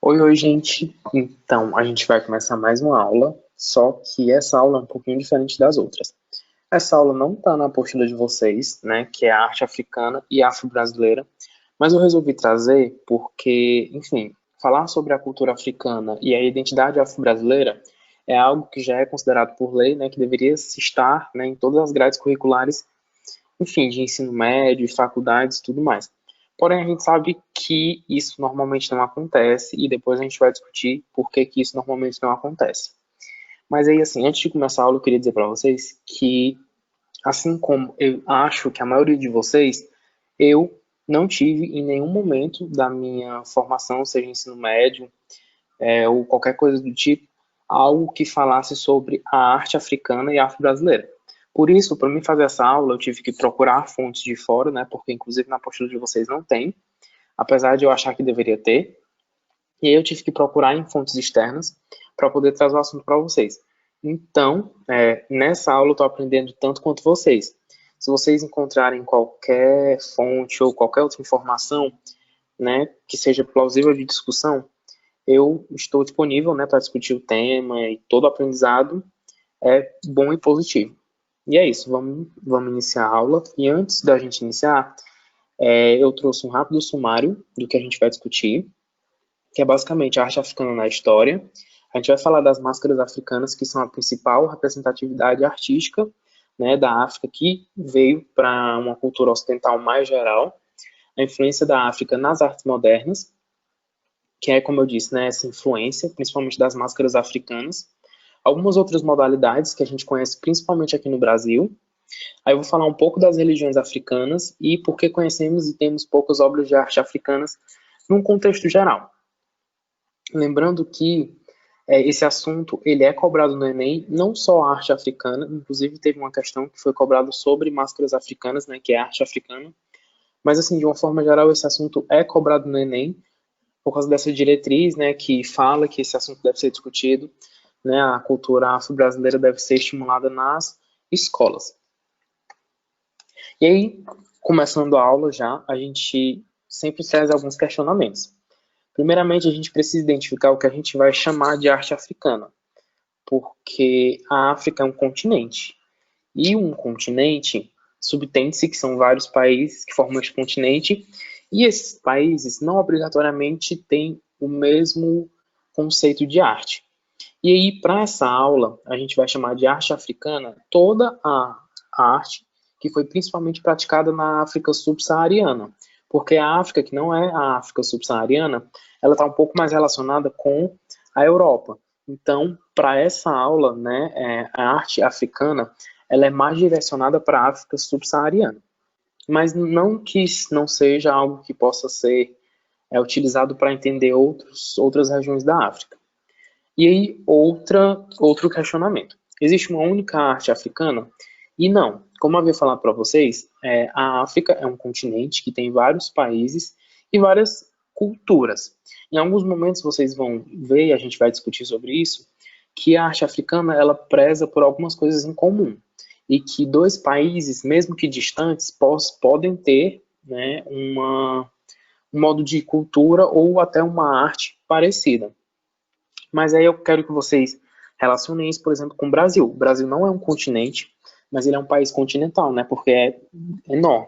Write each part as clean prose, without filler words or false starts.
Oi, gente. Então, a gente vai começar mais uma aula, só que essa aula é um pouquinho diferente das outras. Essa aula não está na apostila de vocês, né, que é a arte africana e afro-brasileira, mas eu resolvi trazer porque, enfim, falar sobre a cultura africana e a identidade afro-brasileira é algo que já é considerado por lei, né, que deveria se estar, né, em todas as grades curriculares, enfim, de ensino médio, faculdades e tudo mais. Porém, a gente sabe que isso normalmente não acontece e depois a gente vai discutir por que que isso normalmente não acontece. Mas aí, assim, antes de começar a aula, eu queria dizer para vocês que, assim como eu acho que a maioria de vocês, eu não tive em nenhum momento da minha formação, seja ensino médio, ou qualquer coisa do tipo, algo que falasse sobre a arte africana e afro-brasileira. Por isso, para mim fazer essa aula, eu tive que procurar fontes de fora, né, porque inclusive na apostila de vocês não tem, apesar de eu achar que deveria ter, e aí eu tive que procurar em fontes externas para poder trazer o assunto para vocês. Então, nessa aula eu estou aprendendo tanto quanto vocês. Se vocês encontrarem qualquer fonte ou qualquer outra informação, né, que seja plausível de discussão, eu estou disponível, né, para discutir o tema e todo aprendizado é bom e positivo. E é isso, vamos iniciar a aula. E antes da gente iniciar, eu trouxe um rápido sumário do que a gente vai discutir, que é basicamente a arte africana na história. A gente vai falar das máscaras africanas, que são a principal representatividade artística, né, da África, que veio para uma cultura ocidental mais geral. A influência da África nas artes modernas, que é, como eu disse, né, essa influência, principalmente das máscaras africanas. Algumas outras modalidades que a gente conhece principalmente aqui no Brasil. Aí eu vou falar um pouco das religiões africanas e por que conhecemos e temos poucas obras de arte africanas num contexto geral. Lembrando que esse assunto ele é cobrado no Enem, não só a arte africana, inclusive teve uma questão que foi cobrada sobre máscaras africanas, né, que é arte africana, mas assim, de uma forma geral, esse assunto é cobrado no Enem, por causa dessa diretriz, né, que fala que esse assunto deve ser discutido, né, a cultura afro-brasileira deve ser estimulada nas escolas. E aí, começando a aula já, a gente sempre traz alguns questionamentos. Primeiramente, a gente precisa identificar o que a gente vai chamar de arte africana, porque a África é um continente. E um continente subtende-se que são vários países que formam esse continente, e esses países não obrigatoriamente têm o mesmo conceito de arte. E aí, para essa aula, a gente vai chamar de arte africana toda a arte que foi principalmente praticada na África subsaariana. Porque a África, que não é a África subsaariana, ela está um pouco mais relacionada com a Europa. Então, para essa aula, né, a arte africana, ela é mais direcionada para a África subsaariana. Mas não que não seja algo que possa ser utilizado para entender outras regiões da África. E aí, outro questionamento. Existe uma única arte africana? E não. Como eu havia falado para vocês, a África é um continente que tem vários países e várias culturas. Em alguns momentos vocês vão ver, e a gente vai discutir sobre isso, que a arte africana ela preza por algumas coisas em comum. E que dois países, mesmo que distantes, podem ter, né, um modo de cultura ou até uma arte parecida. Mas aí eu quero que vocês relacionem isso, por exemplo, com o Brasil. O Brasil não é um continente, mas ele é um país continental, né? Porque é enorme.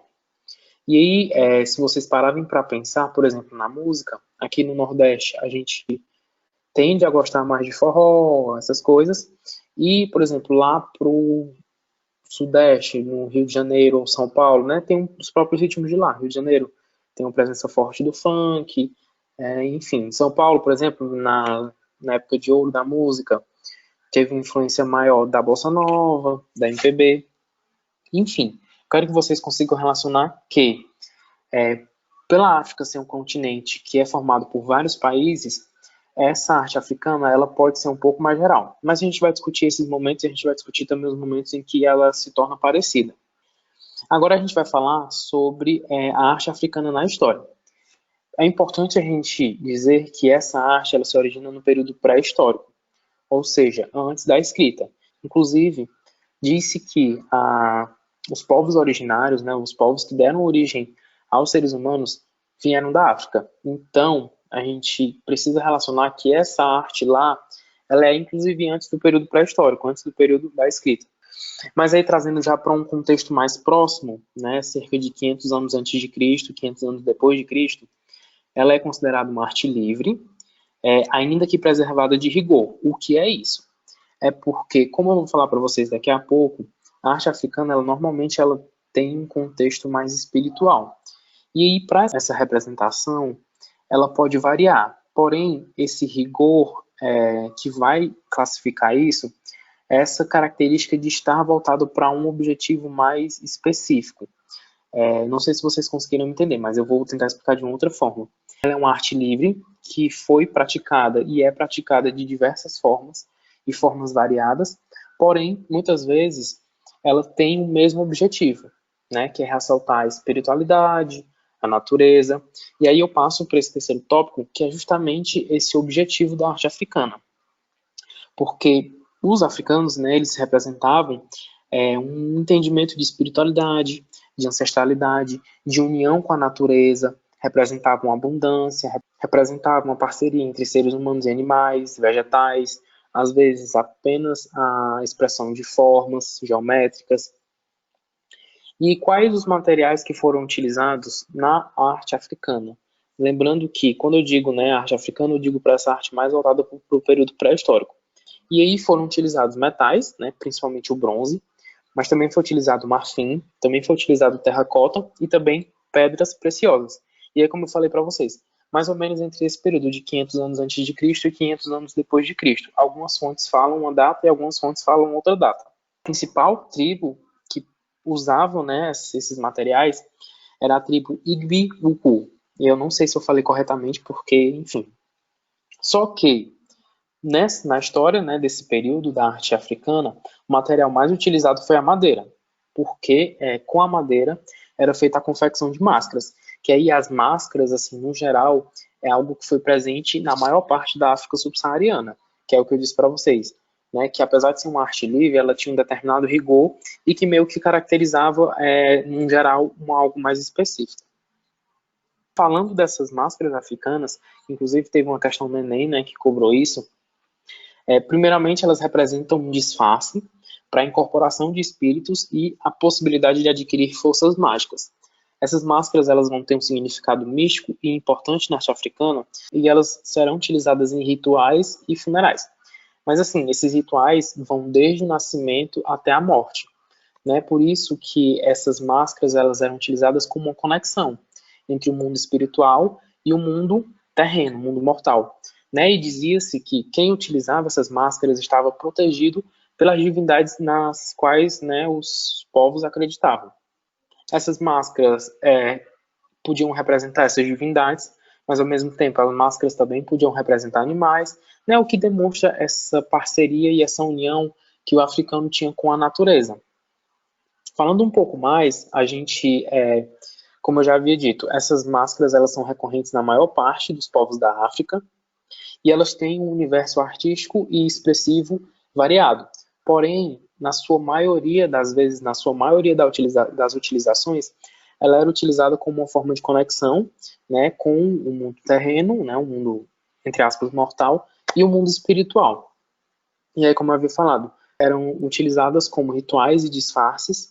E aí, se vocês pararem para pensar, por exemplo, na música, aqui no Nordeste a gente tende a gostar mais de forró, essas coisas. E, por exemplo, lá pro Sudeste, no Rio de Janeiro ou São Paulo, né? Tem os próprios ritmos de lá. Rio de Janeiro tem uma presença forte do funk, enfim. São Paulo, por exemplo, na época de ouro da música, teve uma influência maior da bossa nova, da MPB, enfim. Quero que vocês consigam relacionar que, pela África ser um continente que é formado por vários países, essa arte africana ela pode ser um pouco mais geral. Mas a gente vai discutir esses momentos e a gente vai discutir também os momentos em que ela se torna parecida. Agora a gente vai falar sobre a arte africana na história. É importante a gente dizer que essa arte ela se origina no período pré-histórico, ou seja, antes da escrita. Inclusive, disse que os povos originários, né, os povos que deram origem aos seres humanos, vieram da África. Então, a gente precisa relacionar que essa arte lá, ela é inclusive antes do período pré-histórico, antes do período da escrita. Mas aí trazendo já para um contexto mais próximo, né, cerca de 500 anos antes de Cristo, 500 anos depois de Cristo, ela é considerada uma arte livre, ainda que preservada de rigor. O que é isso? É porque, como eu vou falar para vocês daqui a pouco, a arte africana, ela normalmente ela tem um contexto mais espiritual. E aí, para essa representação, ela pode variar. Porém, esse rigor que vai classificar isso é essa característica de estar voltado para um objetivo mais específico. Não sei se vocês conseguiram entender, mas eu vou tentar explicar de uma outra forma. Ela é uma arte livre que foi praticada e é praticada de diversas formas e formas variadas, porém, muitas vezes, ela tem o mesmo objetivo, né, que é ressaltar a espiritualidade, a natureza. E aí eu passo para esse terceiro tópico, que é justamente esse objetivo da arte africana. Porque os africanos, né, eles representavam um entendimento de espiritualidade, de ancestralidade, de união com a natureza, representavam abundância, representavam uma parceria entre seres humanos e animais, vegetais, às vezes apenas a expressão de formas geométricas. E quais os materiais que foram utilizados na arte africana? Lembrando que, quando eu digo, né, arte africana, eu digo para essa arte mais voltada para o período pré-histórico. E aí foram utilizados metais, né, principalmente o bronze, mas também foi utilizado marfim, também foi utilizado terracota e também pedras preciosas. E aí, como eu falei para vocês, mais ou menos entre esse período de 500 anos antes de Cristo e 500 anos depois de Cristo. Algumas fontes falam uma data e algumas fontes falam outra data. A principal tribo que usavam, né, esses materiais era a tribo Igbi-Uku. E eu não sei se eu falei corretamente porque, enfim. Só que na história, né, desse período da arte africana, o material mais utilizado foi a madeira, porque com a madeira era feita a confecção de máscaras, que aí as máscaras, assim, no geral, é algo que foi presente na maior parte da África subsaariana, que é o que eu disse para vocês, né, que apesar de ser uma arte livre, ela tinha um determinado rigor e que meio que caracterizava, no geral, algo mais específico. Falando dessas máscaras africanas, inclusive teve uma questão no Enem, né, que cobrou isso. Primeiramente, elas representam um disfarce para a incorporação de espíritos e a possibilidade de adquirir forças mágicas. Essas máscaras elas vão ter um significado místico e importante na arte africana e elas serão utilizadas em rituais e funerais. Mas assim, esses rituais vão desde o nascimento até a morte, né? Por isso que essas máscaras elas eram utilizadas como uma conexão entre o mundo espiritual e o mundo terreno, o mundo mortal. Né? E dizia-se que quem utilizava essas máscaras estava protegido pelas divindades nas quais, né, os povos acreditavam. Essas máscaras podiam representar essas divindades, mas ao mesmo tempo as máscaras também podiam representar animais, né, o que demonstra essa parceria e essa união que o africano tinha com a natureza. Falando um pouco mais, a gente, como eu já havia dito, essas máscaras elas são recorrentes na maior parte dos povos da África, e elas têm um universo artístico e expressivo variado. Porém, na sua maioria das vezes, na sua maioria das utilizações, ela era utilizada como uma forma de conexão, né, com o mundo terreno, né, o mundo, entre aspas, mortal, e o mundo espiritual. E aí, como eu havia falado, eram utilizadas como rituais e disfarces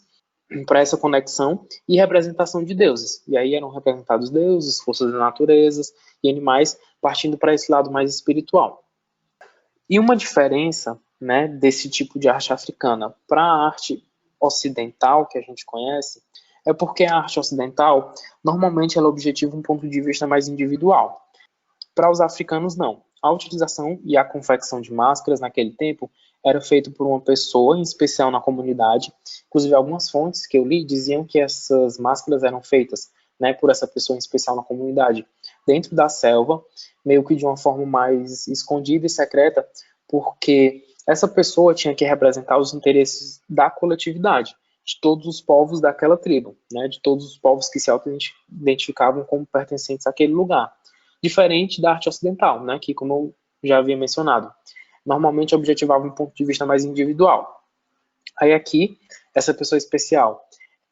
para essa conexão e representação de deuses. E aí eram representados deuses, forças da natureza e animais, partindo para esse lado mais espiritual. E uma diferença, né, desse tipo de arte africana para a arte ocidental que a gente conhece é porque a arte ocidental normalmente ela objetiva um ponto de vista mais individual. Para os africanos, não. A utilização e a confecção de máscaras naquele tempo era feito por uma pessoa em especial na comunidade. Inclusive, algumas fontes que eu li diziam que essas máscaras eram feitas, né, por essa pessoa em especial na comunidade, dentro da selva, meio que de uma forma mais escondida e secreta, porque essa pessoa tinha que representar os interesses da coletividade, de todos os povos daquela tribo, né, de todos os povos que se auto-identificavam como pertencentes àquele lugar. Diferente da arte ocidental, né, que, como eu já havia mencionado, normalmente objetivava um ponto de vista mais individual. Aí aqui, essa pessoa especial,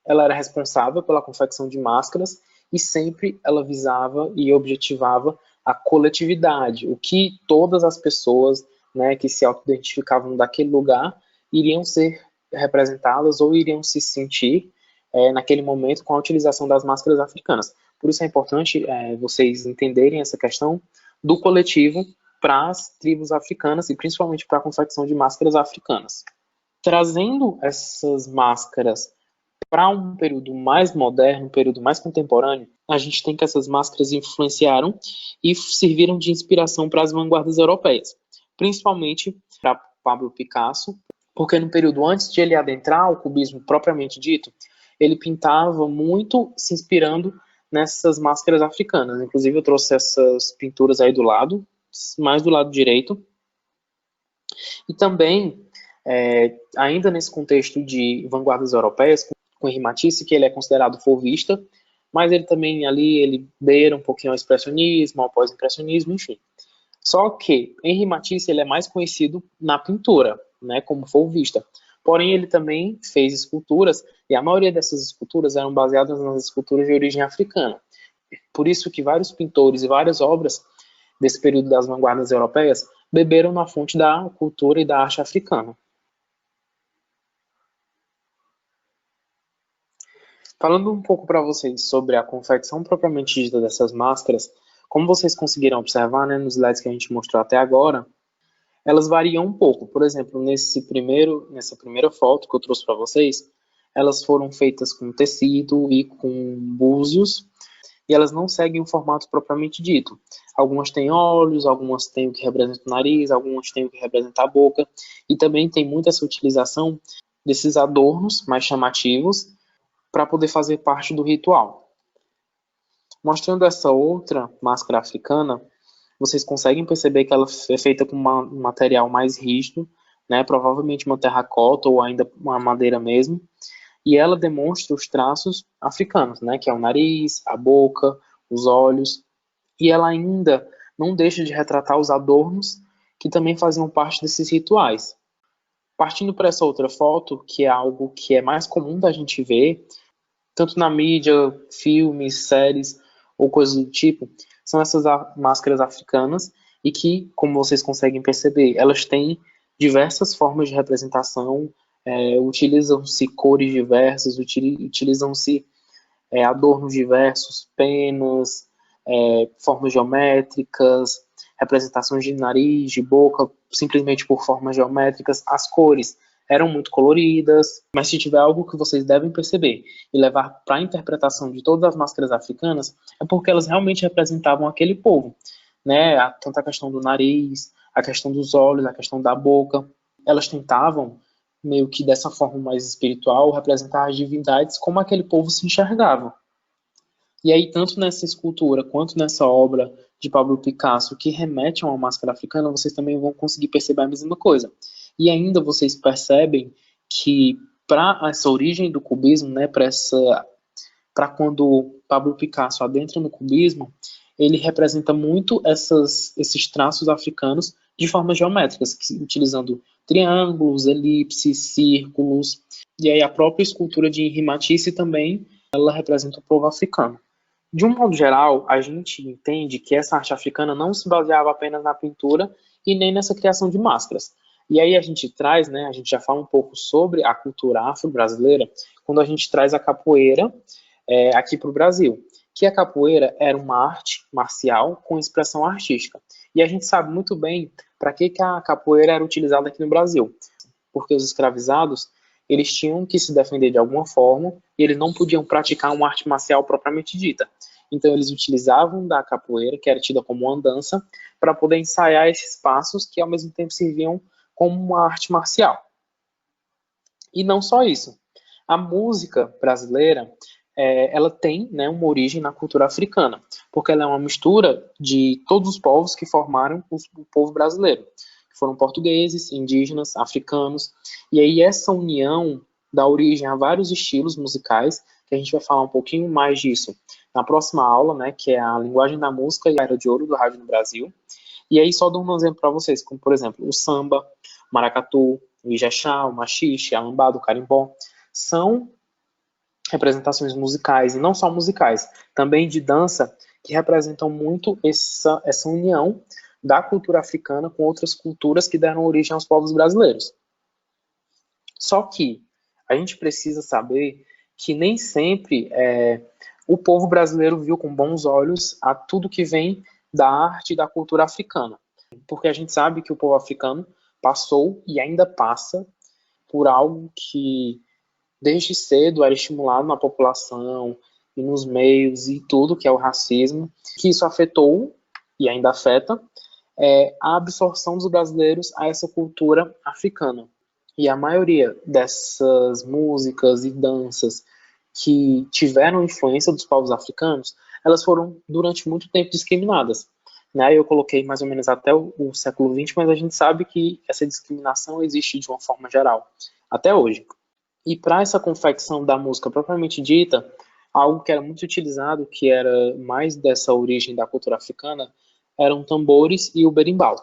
ela era responsável pela confecção de máscaras e sempre ela visava e objetivava a coletividade, o que todas as pessoas, né, que se auto-identificavam daquele lugar iriam ser representadas ou iriam se sentir naquele momento com a utilização das máscaras africanas. Por isso é importante vocês entenderem essa questão do coletivo para as tribos africanas e principalmente para a confecção de máscaras africanas. Trazendo essas máscaras para um período mais moderno, um período mais contemporâneo, a gente tem que essas máscaras influenciaram e serviram de inspiração para as vanguardas europeias, principalmente para Pablo Picasso, porque no período antes de ele adentrar o cubismo propriamente dito, ele pintava muito se inspirando nessas máscaras africanas. Inclusive eu trouxe essas pinturas aí do lado, mais do lado direito. E também, ainda nesse contexto de vanguardas europeias, com Henri Matisse, que ele é considerado fauvista, mas ele também ali, ele beira um pouquinho ao expressionismo, ao pós-impressionismo, enfim. Só que Henri Matisse ele é mais conhecido na pintura, né, como fauvista. Porém, ele também fez esculturas, e a maioria dessas esculturas eram baseadas nas esculturas de origem africana. Por isso que vários pintores e várias obras desse período das vanguardas europeias beberam na fonte da cultura e da arte africana. Falando um pouco para vocês sobre a confecção propriamente dita dessas máscaras, como vocês conseguiram observar, né, nos slides que a gente mostrou até agora, elas variam um pouco. Por exemplo, nessa primeira foto que eu trouxe para vocês, elas foram feitas com tecido e com búzios, e elas não seguem o formato propriamente dito. Algumas têm olhos, algumas têm o que representa o nariz, algumas têm o que representa a boca, e também tem muita essa utilização desses adornos mais chamativos para poder fazer parte do ritual. Mostrando essa outra máscara africana, vocês conseguem perceber que ela é feita com um material mais rígido, né, provavelmente uma terracota ou ainda uma madeira mesmo, e ela demonstra os traços africanos, né, que é o nariz, a boca, os olhos, e ela ainda não deixa de retratar os adornos que também faziam parte desses rituais. Partindo para essa outra foto, que é algo que é mais comum da gente ver, tanto na mídia, filmes, séries ou coisas do tipo, são essas máscaras africanas e que, como vocês conseguem perceber, elas têm diversas formas de representação, utilizam-se cores diversas, utilizam-se adornos diversos, penas, formas geométricas, representações de nariz, de boca, simplesmente por formas geométricas, as cores eram muito coloridas, mas se tiver algo que vocês devem perceber e levar para a interpretação de todas as máscaras africanas, é porque elas realmente representavam aquele povo, né? Tanto a questão do nariz, a questão dos olhos, a questão da boca, elas tentavam, meio que dessa forma mais espiritual, representar as divindades como aquele povo se enxergava. E aí, tanto nessa escultura quanto nessa obra de Pablo Picasso, que remete a uma máscara africana, vocês também vão conseguir perceber a mesma coisa. E ainda vocês percebem que para essa origem do cubismo, né, para quando Pablo Picasso adentra no cubismo, ele representa muito esses traços africanos de formas geométricas, utilizando triângulos, elipses, círculos. E aí a própria escultura de Henri Matisse também, ela representa o povo africano. De um modo geral, a gente entende que essa arte africana não se baseava apenas na pintura e nem nessa criação de máscaras. E aí a gente traz, né, a gente já fala um pouco sobre a cultura afro-brasileira, quando a gente traz a capoeira aqui para o Brasil. Que a capoeira era uma arte marcial com expressão artística. E a gente sabe muito bem para que a capoeira era utilizada aqui no Brasil. Porque os escravizados, eles tinham que se defender de alguma forma e eles não podiam praticar uma arte marcial propriamente dita. Então eles utilizavam da capoeira, que era tida como uma dança, para poder ensaiar esses passos que ao mesmo tempo serviam como uma arte marcial. E não só isso. A música brasileira, ela tem, né, uma origem na cultura africana, porque ela é uma mistura de todos os povos que formaram o povo brasileiro, que foram portugueses, indígenas, africanos, e aí essa união dá origem a vários estilos musicais, que a gente vai falar um pouquinho mais disso na próxima aula, né, que é a linguagem da música e a era de ouro do rádio no Brasil. E aí só dou um exemplo para vocês, como por exemplo o samba, o maracatu, o ijexá, o maxixe, a lambada, o carimbó, são representações musicais, e não só musicais, também de dança, que representam muito essa união da cultura africana com outras culturas que deram origem aos povos brasileiros. Só que a gente precisa saber que nem sempre o povo brasileiro viu com bons olhos a tudo que vem da arte e da cultura africana. Porque a gente sabe que o povo africano passou e ainda passa por algo que desde cedo era estimulado na população e nos meios e tudo, que é o racismo, que isso afetou e ainda afeta a absorção dos brasileiros a essa cultura africana. E a maioria dessas músicas e danças que tiveram influência dos povos africanos, elas foram durante muito tempo discriminadas. Né? Eu coloquei mais ou menos até o século XX, mas a gente sabe que essa discriminação existe de uma forma geral, até hoje. E para essa confecção da música propriamente dita, algo que era muito utilizado, que era mais dessa origem da cultura africana, eram tambores e o berimbau.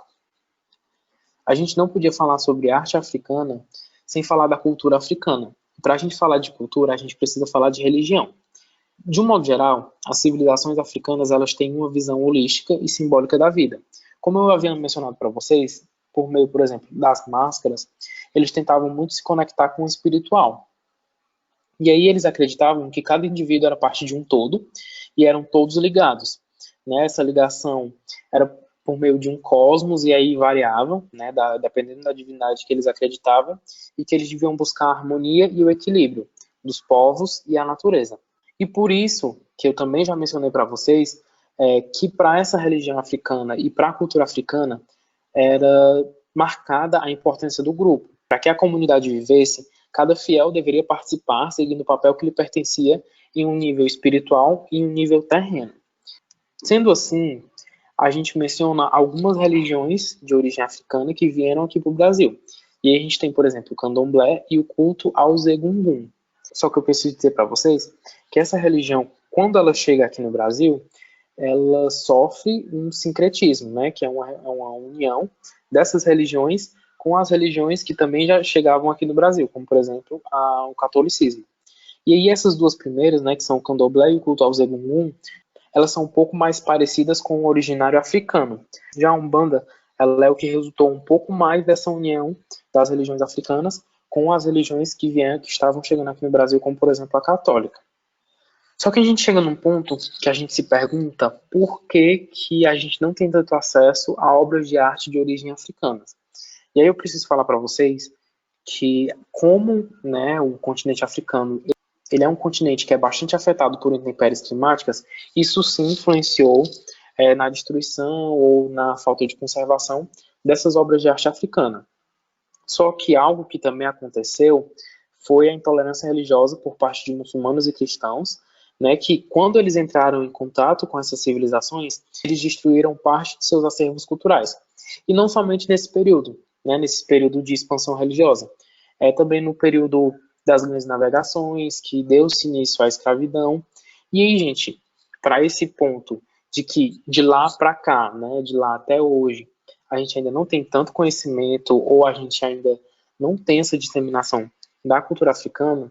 A gente não podia falar sobre arte africana sem falar da cultura africana. Para a gente falar de cultura, a gente precisa falar de religião. De um modo geral, as civilizações africanas elas têm uma visão holística e simbólica da vida. Como eu havia mencionado para vocês, por meio, por exemplo, das máscaras, eles tentavam muito se conectar com o espiritual. E aí eles acreditavam que cada indivíduo era parte de um todo e eram todos ligados. Né? Essa ligação era por meio de um cosmos e aí variava, né, dependendo da divindade que eles acreditavam, e que eles deviam buscar a harmonia e o equilíbrio dos povos e a natureza. E por isso, que eu também já mencionei para vocês, que para essa religião africana e para a cultura africana era marcada a importância do grupo. Para que a comunidade vivesse, cada fiel deveria participar seguindo o papel que lhe pertencia em um nível espiritual e em um nível terreno. Sendo assim, a gente menciona algumas religiões de origem africana que vieram aqui para o Brasil. E aí a gente tem, por exemplo, o candomblé e o culto aos egungun. Só que eu preciso dizer para vocês que essa religião, quando ela chega aqui no Brasil, ela sofre um sincretismo, né? Que é uma união dessas religiões com as religiões que também já chegavam aqui no Brasil, como, por exemplo, o catolicismo. E aí essas duas primeiras, né, que são o candomblé e o culto aos egungun, elas são um pouco mais parecidas com o originário africano. Já a Umbanda, ela é o que resultou um pouco mais dessa união das religiões africanas com as religiões que estavam chegando aqui no Brasil, como, por exemplo, a católica. Só que a gente chega num ponto que a gente se pergunta por que a gente não tem tanto acesso a obras de arte de origem africana. E aí eu preciso falar para vocês que como, né, o continente africano ele é um continente que é bastante afetado por intempéries climáticas, isso sim influenciou na destruição ou na falta de conservação dessas obras de arte africana. Só que algo que também aconteceu foi a intolerância religiosa por parte de muçulmanos e cristãos, né, que quando eles entraram em contato com essas civilizações, eles destruíram parte de seus acervos culturais. E não somente nesse período, né, nesse período de expansão religiosa, também no período das grandes navegações, que deu-se início à escravidão. E aí, gente, para esse ponto de que de lá para cá, né, de lá até hoje, a gente ainda não tem tanto conhecimento ou a gente ainda não tem essa disseminação da cultura africana,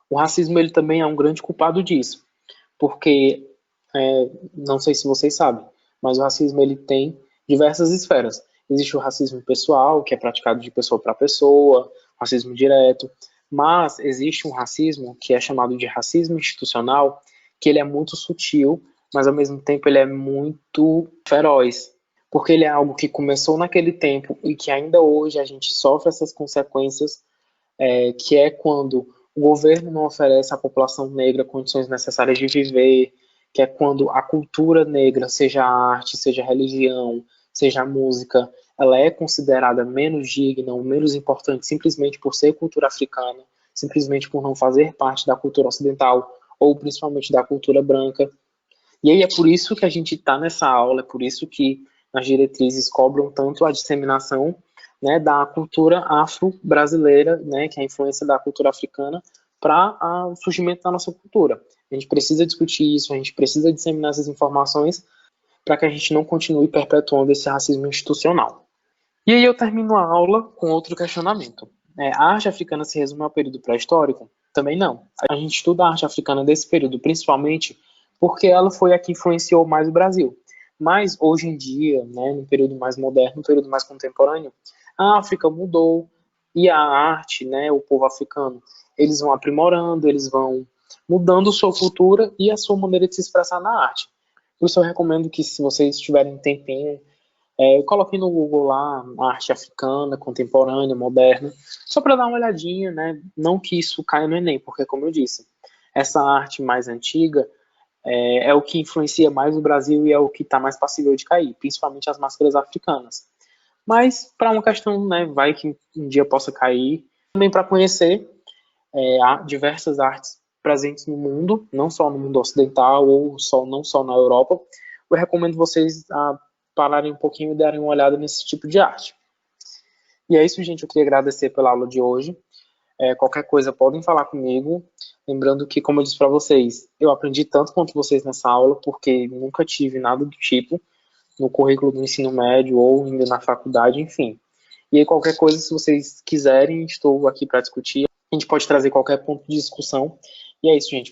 o racismo ele também é um grande culpado disso, porque não sei se vocês sabem, mas o racismo ele tem diversas esferas. Existe o racismo pessoal, que é praticado de pessoa para pessoa, racismo direto, mas existe um racismo que é chamado de racismo institucional, que ele é muito sutil, mas ao mesmo tempo ele é muito feroz, porque ele é algo que começou naquele tempo e que ainda hoje a gente sofre essas consequências, que é quando o governo não oferece à população negra condições necessárias de viver, que é quando a cultura negra, seja a arte, seja a religião, seja a música, ela é considerada menos digna ou menos importante simplesmente por ser cultura africana, simplesmente por não fazer parte da cultura ocidental ou principalmente da cultura branca. E aí é por isso que a gente está nessa aula, é por isso que as diretrizes cobram tanto a disseminação, né, da cultura afro-brasileira, né, que é a influência da cultura africana, para o surgimento da nossa cultura. A gente precisa discutir isso, a gente precisa disseminar essas informações para que a gente não continue perpetuando esse racismo institucional. E aí eu termino a aula com outro questionamento. A arte africana se resume ao período pré-histórico? Também não. A gente estuda a arte africana desse período, principalmente porque ela foi a que influenciou mais o Brasil. Mas hoje em dia, né, no período mais moderno, no período mais contemporâneo, a África mudou e a arte, né, o povo africano, eles vão aprimorando, eles vão mudando sua cultura e a sua maneira de se expressar na arte. Por isso eu recomendo que, se vocês tiverem um tempinho, coloquem no Google lá arte africana, contemporânea, moderna, só para dar uma olhadinha, né? Não que isso caia no Enem, porque, como eu disse, essa arte mais antiga é o que influencia mais o Brasil e é o que está mais passível de cair, principalmente as máscaras africanas. Mas, para uma questão, né, vai que um dia possa cair, também para conhecer há diversas artes presentes no mundo, não só no mundo ocidental ou não só na Europa. Eu recomendo vocês a pararem um pouquinho e darem uma olhada nesse tipo de arte. E é isso, gente. Eu queria agradecer pela aula de hoje. Qualquer coisa podem falar comigo. Lembrando que, como eu disse para vocês, eu aprendi tanto quanto vocês nessa aula, porque nunca tive nada do tipo no currículo do ensino médio ou ainda na faculdade, enfim. E aí, qualquer coisa, se vocês quiserem, estou aqui para discutir. A gente pode trazer qualquer ponto de discussão. E é isso, gente.